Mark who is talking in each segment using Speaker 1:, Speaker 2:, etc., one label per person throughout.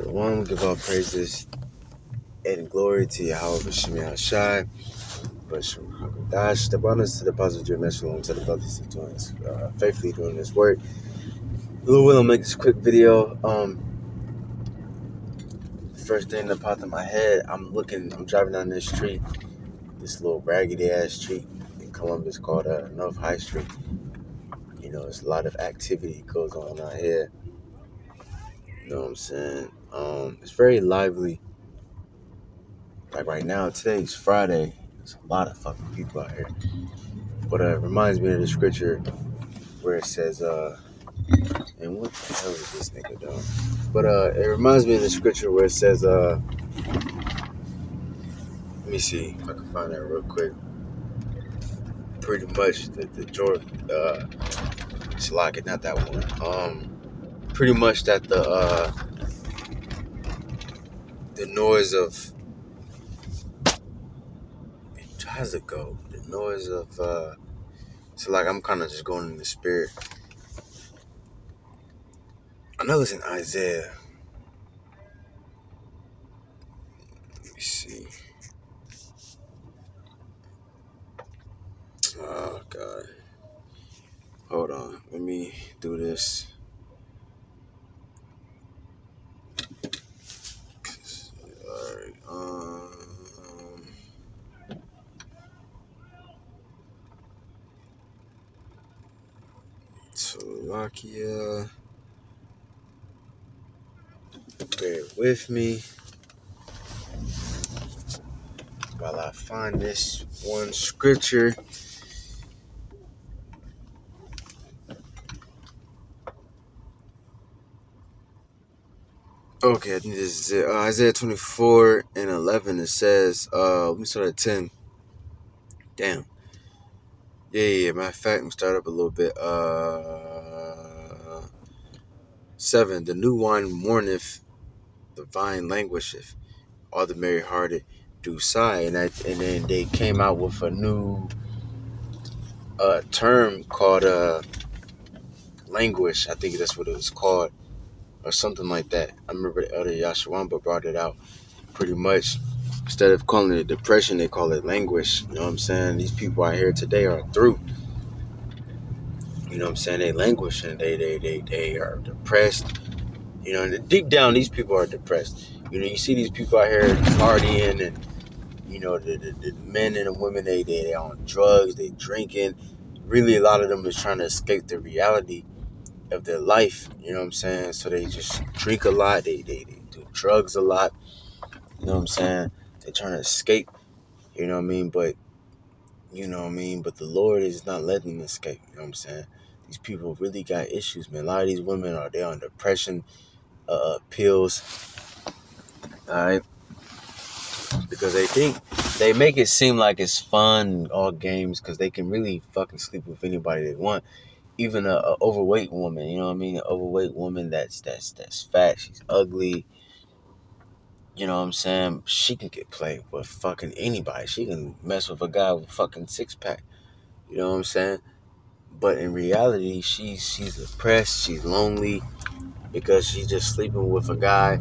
Speaker 1: Shalom, give all praises and glory to Yahweh Shemel Shai, Bashar Hakadosh, the bonus to the positive Shalom to the brothers who doing this, faithfully doing this work. Lord will make this quick video. First thing that popped in my head, I'm driving down this street, this little raggedy ass street in Columbus called North High Street. You know, there's a lot of activity goes on out here. You know what I'm saying? It's very lively. Like right now, today's Friday. There's a lot of fucking people out here. But it reminds me of the scripture where it says, and what the hell is this nigga doing? But it reminds me of the scripture where it says, let me see if I can find that real quick. Pretty much the Jordan, Slack, not that one. Pretty much that the noise of, how's it go? The noise of, so like I'm kind of just going in the spirit. I know it's in Isaiah. Let me see. Oh, God. Hold on. Let me do this. Alright. Slovakia. Bear with me while I find this one scripture. Okay, I think this is it. Isaiah 24:11. It says, let me start at 10. Damn. Yeah. Matter of fact, let me start up a little bit. 7. The new wine mourneth, the vine languisheth, all the merry-hearted do sigh. And then they came out with a new term called languish. I think that's what it was called, or something like that. I remember the elder Yashawamba brought it out. Pretty much, instead of calling it depression, they call it languish. You know what I'm saying? These people out here today are through. You know what I'm saying? They languish and they are depressed. You know, and deep down, these people are depressed. You know, you see these people out here partying, and you know, the men and the women, they on drugs, they drinking. Really, a lot of them is trying to escape the reality of their life. You know what I'm saying? So they just drink a lot. They do drugs a lot. You know what I'm saying? They're trying to escape. You know what I mean? But But the Lord is not letting them escape. You know what I'm saying? These people really got issues, man. A lot of these women they're on depression pills. All right. Because they make it seem like it's fun, all games, because they can really fucking sleep with anybody they want, even a overweight woman. You know what I mean? An overweight woman that's fat, she's ugly. You know what I'm saying? She can get played with fucking anybody. She can mess with a guy with a fucking 6-pack. You know what I'm saying? But in reality, she's depressed. She's lonely because she's just sleeping with a guy,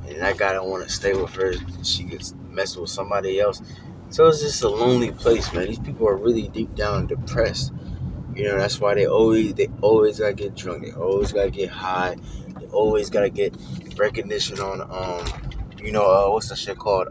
Speaker 1: and that guy don't want to stay with her. She gets messing with somebody else. So it's just a lonely place, man. These people are really deep down depressed. You know, that's why they always gotta get drunk. They always gotta get high. They always gotta get recognition on what's that shit called?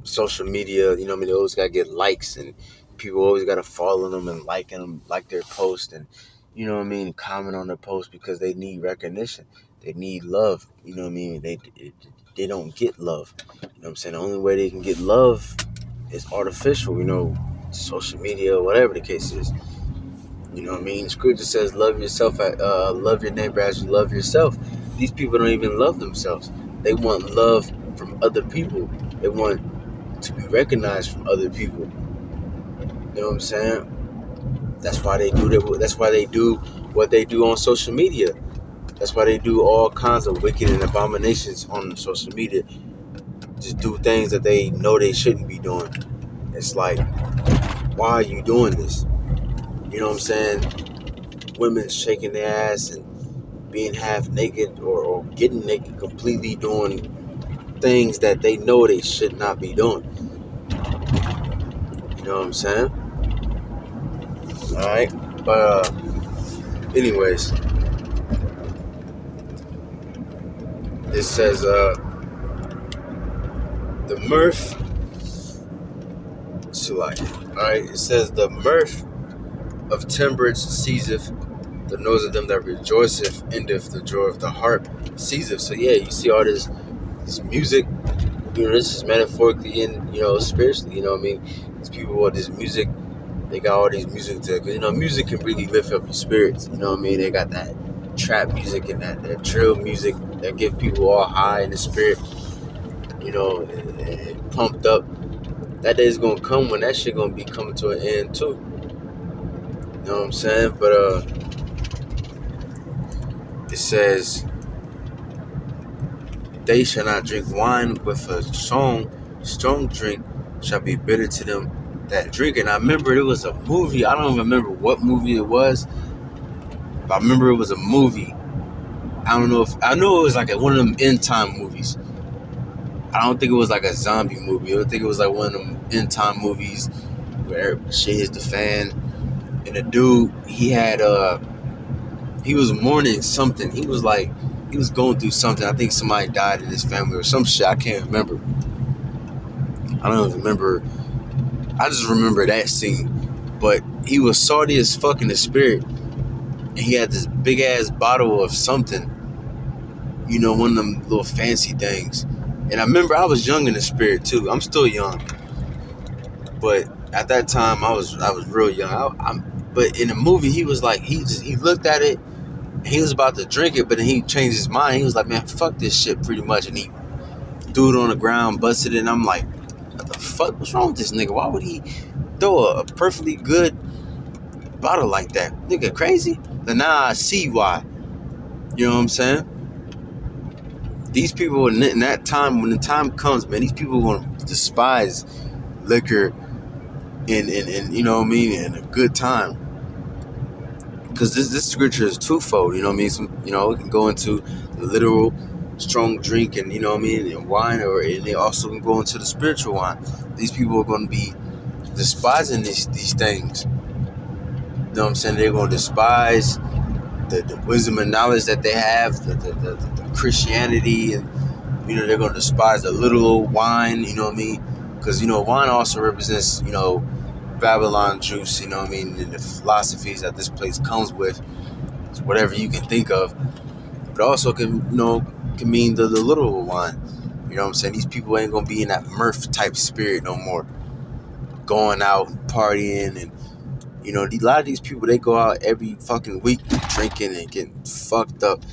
Speaker 1: Social media. You know what I mean? They always gotta get likes, and people always gotta follow them and like their post, and you know what I mean, comment on their post, because they need recognition. They need love. You know what I mean? They don't get love. You know what I'm saying? The only way they can get love is artificial, you know, social media, whatever the case is. You know what I mean? Scripture says, love yourself, love your neighbor as you love yourself. These people don't even love themselves. They want love from other people. They want to be recognized from other people. You know what I'm saying? That's why they do that. That's why they do what they do on social media. That's why they do all kinds of wicked and abominations on social media. Just do things that they know they shouldn't be doing. It's like, why are you doing this? You know what I'm saying? Women shaking their ass and being half naked or getting naked completely, doing things that they know they should not be doing. You know what I'm saying? Alright? But, anyways, it says, the mirth, alright? It says, the mirth of temperance ceaseth, the nose of them that rejoiceth endeth, the joy of the heart ceaseth. So, yeah, you see all this music. This is metaphorically and, spiritually, you know what I mean? These people with this music, they got all these music to, music can really lift up your spirits, you know what I mean? They got that trap music and that drill music that get people all high in the spirit, and pumped up. That day's gonna come when that shit gonna be coming to an end too. You know what I'm saying? But it says, they shall not drink wine with a strong drink shall be bitter to them that drink. And I remember it was a movie. I don't remember what movie it was, but I remember it was a movie. I know it was like one of them end time movies. I don't think it was like a zombie movie. I think it was like one of them end time movies where shit hits the fan. And the dude, he was mourning something. He was going through something. I think somebody died in his family or some shit. I can't remember. I don't remember. I just remember that scene. But he was salty as fuck in the spirit. And he had this big ass bottle of something. One of them little fancy things. And I remember I was young in the spirit too. I'm still young. But at that time I was real young. But in the movie he was like, he looked at it. He was about to drink it, but then he changed his mind. He was like, man, fuck this shit pretty much. And he threw it on the ground, busted it. And I'm like, what the fuck? What's wrong with this nigga? Why would he throw a perfectly good bottle like that? Nigga crazy? But now I see why. You know what I'm saying? These people in that time, when the time comes, man, these people are going to despise liquor and you know what I mean, and a good time. Because this scripture is twofold, you know what I mean? It can go into the literal strong drink and, and wine, and they also can go into the spiritual wine. These people are going to be despising these things. You know what I'm saying? They're going to despise the wisdom and knowledge that they have, the Christianity, and, they're going to despise the literal wine, you know what I mean? Because, wine also represents, Babylon juice, you know what I mean, and the philosophies that this place comes with, whatever you can think of. But also can mean the literal wine. You know what I'm saying? These people ain't gonna be in that mirth type spirit no more, going out and partying. And a lot of these people, they go out every fucking week drinking and getting fucked up,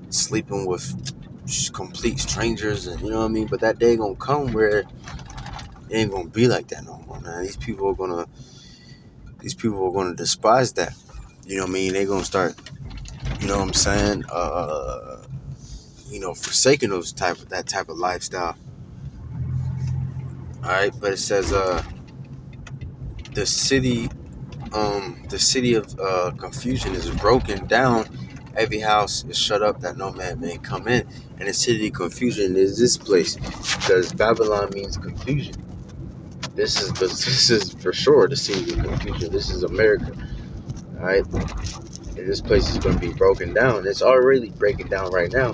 Speaker 1: sleeping with complete strangers, and you know what I mean. But that day gonna come where it ain't gonna be like that no more, man. These people are gonna despise that. You know what I mean? They're gonna start, you know what I'm saying, forsaking that type of lifestyle. Alright, but it says the city of confusion is broken down. Every house is shut up that no man may come in. And the city of confusion is this place, because Babylon means confusion. This is for sure the city of confusion. This is America. Alright? And this place is gonna be broken down. It's already breaking down right now.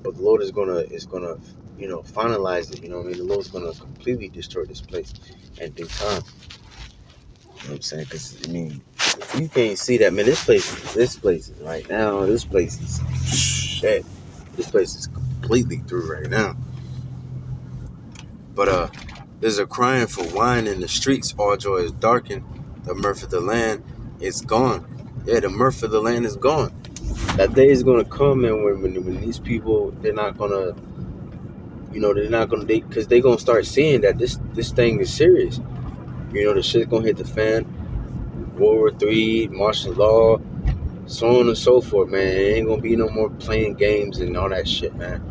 Speaker 1: But the Lord is gonna finalize it. You know what I mean? The Lord's gonna completely destroy this place in due time. You know what I'm saying? Because if you can't see that, man, this place is right now. This place is shit. This place is completely through right now. But there's a crying for wine in the streets. All joy is darkened. The mirth of the land is gone. Yeah, the mirth of the land is gone. That day is gonna come, and when these people, they're not gonna, because they're gonna start seeing that this thing is serious. The shit's gonna hit the fan. World War III, martial law, so on and so forth, man. It ain't gonna be no more playing games and all that shit, man.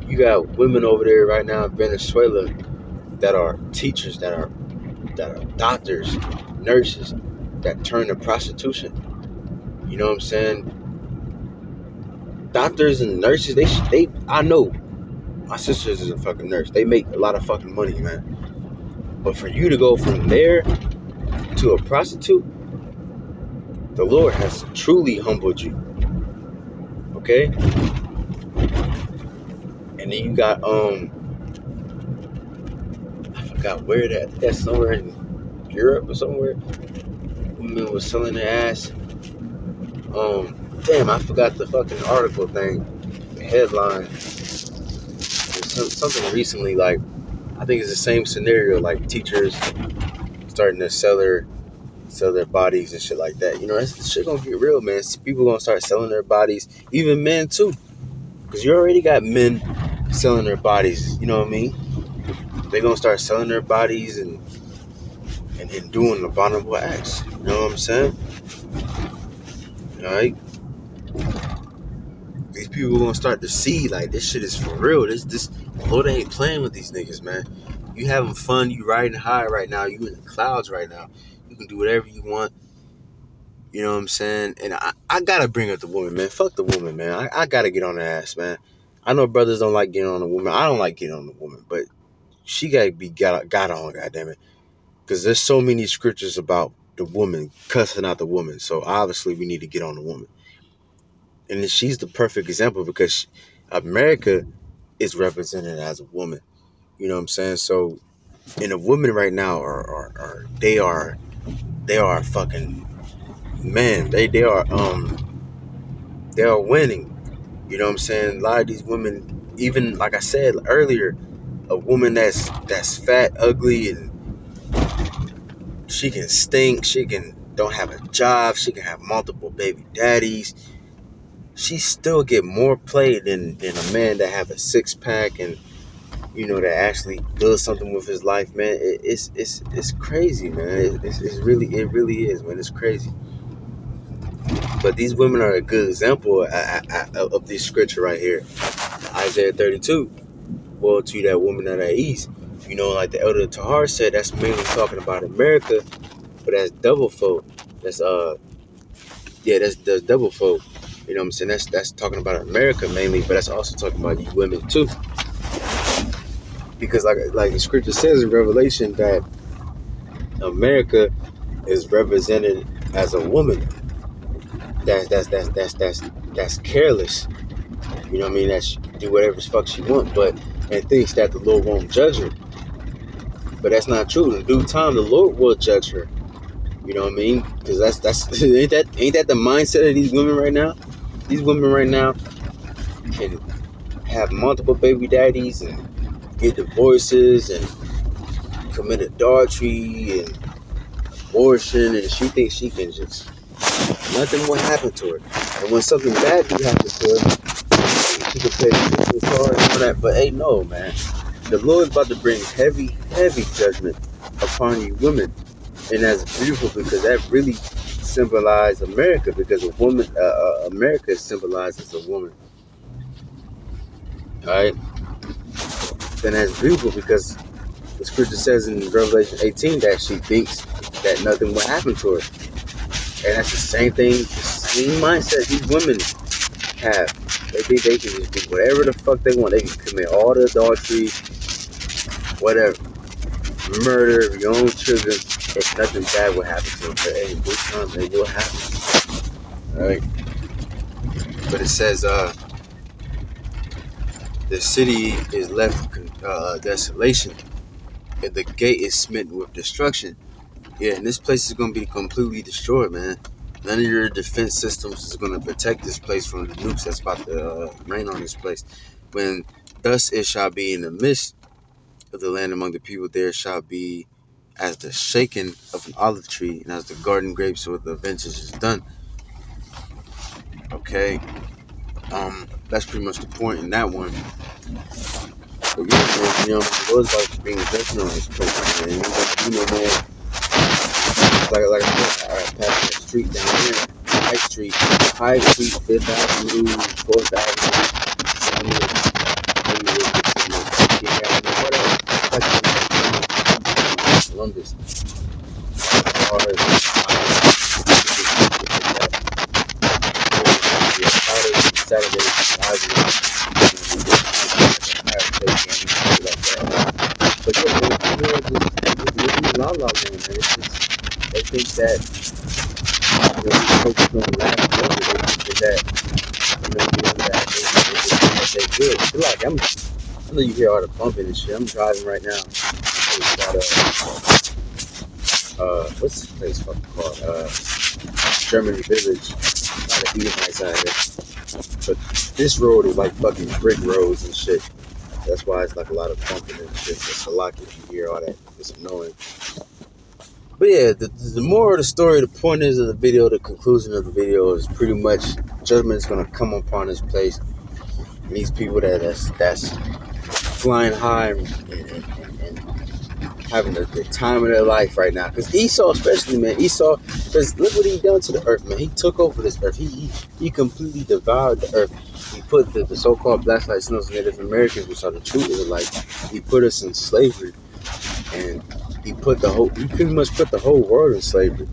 Speaker 1: You got women over there right now in Venezuela that are teachers, that are doctors, nurses, that turn to prostitution. You know what I'm saying? doctors and nurses, they I know my sister is a fucking nurse. They make a lot of fucking money, man. But for you to go from there to a prostitute, the Lord has truly humbled you. Okay? And then you got I forgot where that's somewhere in Europe or somewhere. Women was selling their ass. Damn, I forgot the fucking article thing. The headline. Something recently, like I think it's the same scenario, like teachers starting to sell their bodies and shit like that. You know, that's shit gonna get real, man. People gonna start selling their bodies, even men too, because you already got men selling their bodies. You know what I mean? They gonna start selling their bodies and doing abominable acts. You know what I'm saying? All right. These people gonna start to see like this shit is for real. This Lord ain't playing with these niggas, man. You having fun, you riding high right now, you in the clouds right now. You can do whatever you want. You know what I'm saying? And I gotta bring up the woman, man. Fuck the woman, man. I gotta get on her ass, man. I know brothers don't like getting on the woman. I don't like getting on the woman, but she gotta be got on, goddammit. Because there's so many scriptures about the woman, cussing out the woman. So obviously we need to get on the woman. And she's the perfect example because America is represented as a woman. You know what I'm saying? So, and the women right now they are fucking, man, they are winning. You know what I'm saying? A lot of these women, even like I said earlier, a woman that's fat, ugly, and she can stink, she can don't have a job, she can have multiple baby daddies. She still get more play than a man that have a six pack and you know that actually does something with his life, man. It's crazy, man. It really is, man. It's crazy. But these women are a good example of this scripture right here. Isaiah 32. Woe to you that woman of that east. You know, like the elder Tahar said, that's mainly talking about America, but that's double folk. That's that's double folk. You know what I'm saying? That's talking about America mainly, but that's also talking about you women too. Because like the scripture says in Revelation that America is represented as a woman. That's careless. You know what I mean? That she do whatever the fuck she want, but and thinks that the Lord won't judge her. But that's not true. In due time, the Lord will judge her. You know what I mean? Because that's ain't that the mindset of these women right now? These women right now can have multiple baby daddies and get divorces and commit adultery and abortion, and she thinks she can just nothing will happen to her. And when something bad do happen to her, she can play the card and all that. But hey, no, man. The Lord is about to bring heavy judgment upon you women. And that's beautiful because that really symbolizes America, because a woman, America is symbolized as a woman. All right. Then that's beautiful because the scripture says in Revelation 18 that she thinks that nothing will happen to her. And that's the same thing, the same mindset these women have. They think they can just do whatever the fuck they want. They can commit all the adultery, whatever, murder your own children, if nothing bad will happen to them. But hey, this time it will happen. Alright? But it says, the city is left desolation, and the gate is smitten with destruction. Yeah, and this place is going to be completely destroyed, man. None of your defense systems is going to protect this place from the nukes that's about to rain on this place. When thus it shall be in the midst of the land among the people, there shall be as the shaking of an olive tree, and as the garden grapes with the vintage is done. Okay, that's pretty much the point in that one. But yeah, man, you know, the Lord's about to bring judgment on this place, man. You know, man. Like I said, I passed the street down here, High Street, 5th Avenue, 4th Avenue, Columbus. Saturday, live but yeah, man, it's La La Land, man. It's just, they think that, we focus on the last number. They think that, that they good. Feel like I know you hear all the bumping and shit. I'm driving right now. What's this place fucking called? Germany Village. A lot of Edomites out here. But this road is like fucking brick roads and shit. That's why it's like a lot of bumping and shit. It's a lot if you hear all that. It's annoying. But yeah, the moral of the story, the point is of the video, the conclusion of the video is pretty much judgment is gonna come upon this place. And these people that's flying high and having the time of their life right now. Because Esau, especially, man, because look what he done to the earth, man. He took over this earth. He completely devoured the earth. He put the so-called Black Latinos, Native Americans, which are the true Israelites, he put us in slavery, and he pretty much put the whole world in slavery.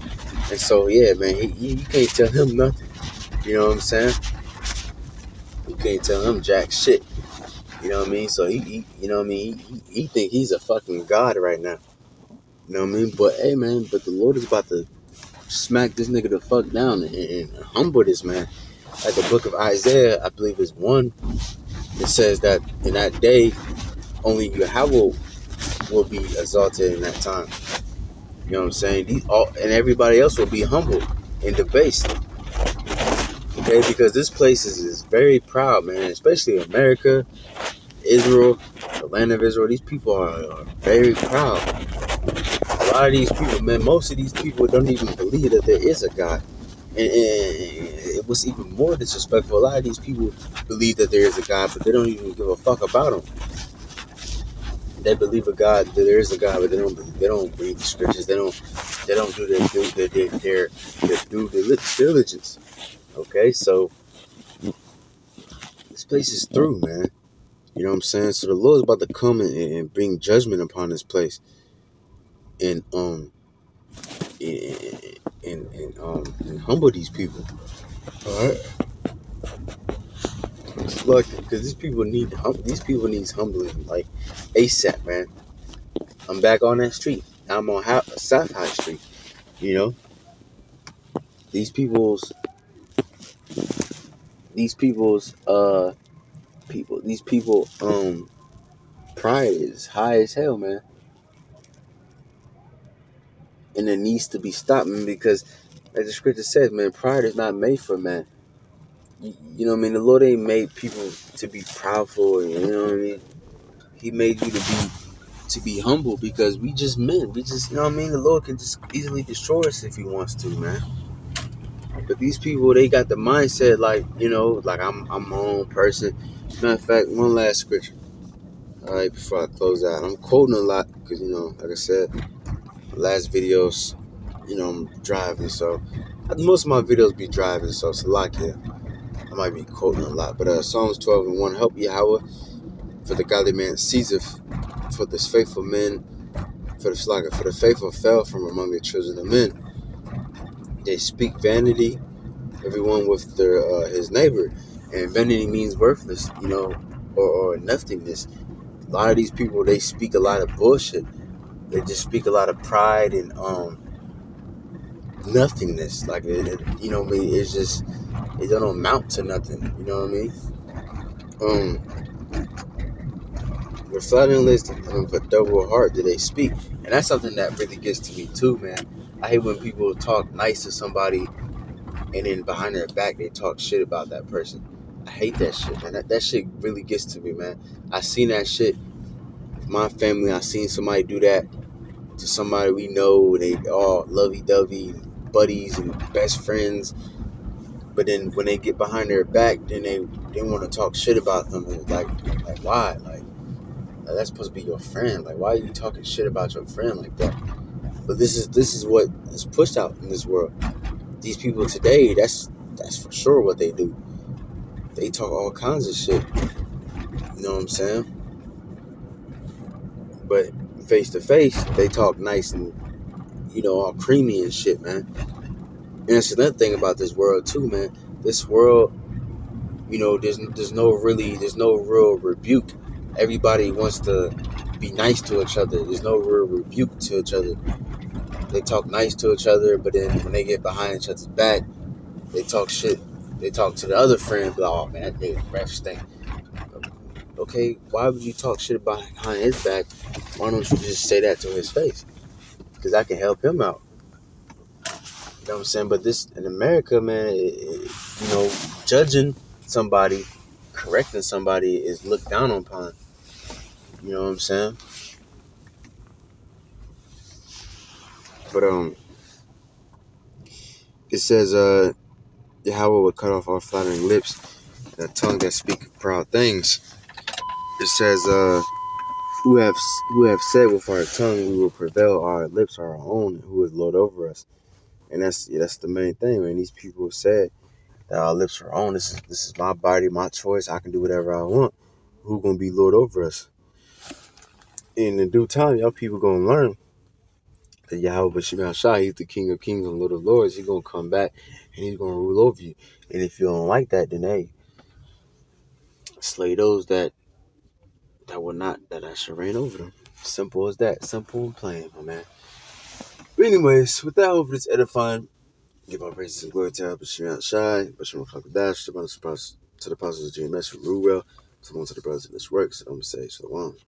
Speaker 1: And so, yeah, man, you can't tell him nothing. You know what I'm saying? You can't tell him jack shit. You know what I mean? So he you know what I mean? He think he's a fucking god right now. You know what I mean? But hey, man, but the Lord is about to smack this nigga the fuck down and humble this man. Like the book of Isaiah, I believe is 1. It says that in that day, only Yahweh will be exalted in that time. You know what I'm saying? And everybody else will be humbled and debased. Okay, because this place is very proud, man. Especially America, Israel, the land of Israel. These people are very proud. A lot of these people, man, most of these people don't even believe that there is a God. And it was even more disrespectful. A lot of these people believe that there is a God, but they don't even give a fuck about him. They believe that there is a God, but they don't read the scriptures. They don't do their due diligence. Okay, so this place is through, man. You know what I'm saying? So the Lord's about to come and bring judgment upon this place, and humble these people. All right, it's lucky because these people needs humbling like ASAP, man. I'm back on that street. I'm on South High Street. You know, these people's pride is high as hell, man. And it needs to be stopped, man, because as the scripture says, man, pride is not made for man. You know what I mean? The Lord ain't made people to be proudful, you know what I mean? He made you to be humble because we just men. We just, you know what I mean? The Lord can just easily destroy us if he wants to, man. But these people, they got the mindset like, like I'm my own person. Matter of fact, one last scripture. All right, before I close out, I'm quoting a lot because, like I said, last videos, I'm driving, so most of my videos be driving, so it's a lot here. I might be quoting a lot, but Psalms 12:1, help Yahweh, for the godly man ceaseth, for this faithful men, for the faithful fell from among the children of men. They speak vanity, everyone with their his neighbor, and vanity means worthless, or nothingness. A lot of these people, they speak a lot of bullshit. They just speak a lot of pride and nothingness. Like you know what I mean? It's just it don't amount to nothing. You know what I mean? With flattering lips of a double heart do they speak, and that's something that really gets to me too, man. I hate when people talk nice to somebody and then behind their back they talk shit about that person. I hate that shit, man. That shit really gets to me, man. I seen that shit with my family. I seen somebody do that to somebody we know. They all lovey-dovey, buddies and best friends. But then when they get behind their back, then they want to talk shit about them. And like why? Like that's supposed to be your friend. Like, why are you talking shit about your friend like that? But this is what is pushed out in this world. These people today, that's for sure what they do. They talk all kinds of shit. You know what I'm saying? But face to face, they talk nice and all creamy and shit, man. And that's another thing about this world too, man. This world there's no real rebuke. Everybody wants to be nice to each other. There's no real rebuke to each other. They talk nice to each other, but then when they get behind each other's back, they talk shit. They talk to the other friend, but oh man, that nigga ref stink. Okay, why would you talk shit behind his back? Why don't you just say that to his face? Because I can help him out. You know what I'm saying? But this in America, man, judging somebody, correcting somebody is looked down upon. You know what I'm saying? But it says Yahweh would cut off our flattering lips, and a tongue that speak proud things. It says who have said with our tongue we will prevail. Our lips are our own. Who is Lord over us? And that's the main thing, man. These people said that our lips are our own. This is my body, my choice. I can do whatever I want. Who gonna be Lord over us? In due time, y'all people gonna learn that Yahweh Bashim Shah, he's the King of Kings and Lord of Lords. He's gonna come back and he's gonna rule over you. And if you don't like that, then hey, slay those that should reign over them. Simple as that. Simple and plain, my man. But anyways, with that, hopefully it's edifying. Give my praises and glory to Yahweh Bashim Shah, Bashim Kakadash, to the apostles of GMS from Ruwell, to the brothers in this work. So I'm gonna say shalom.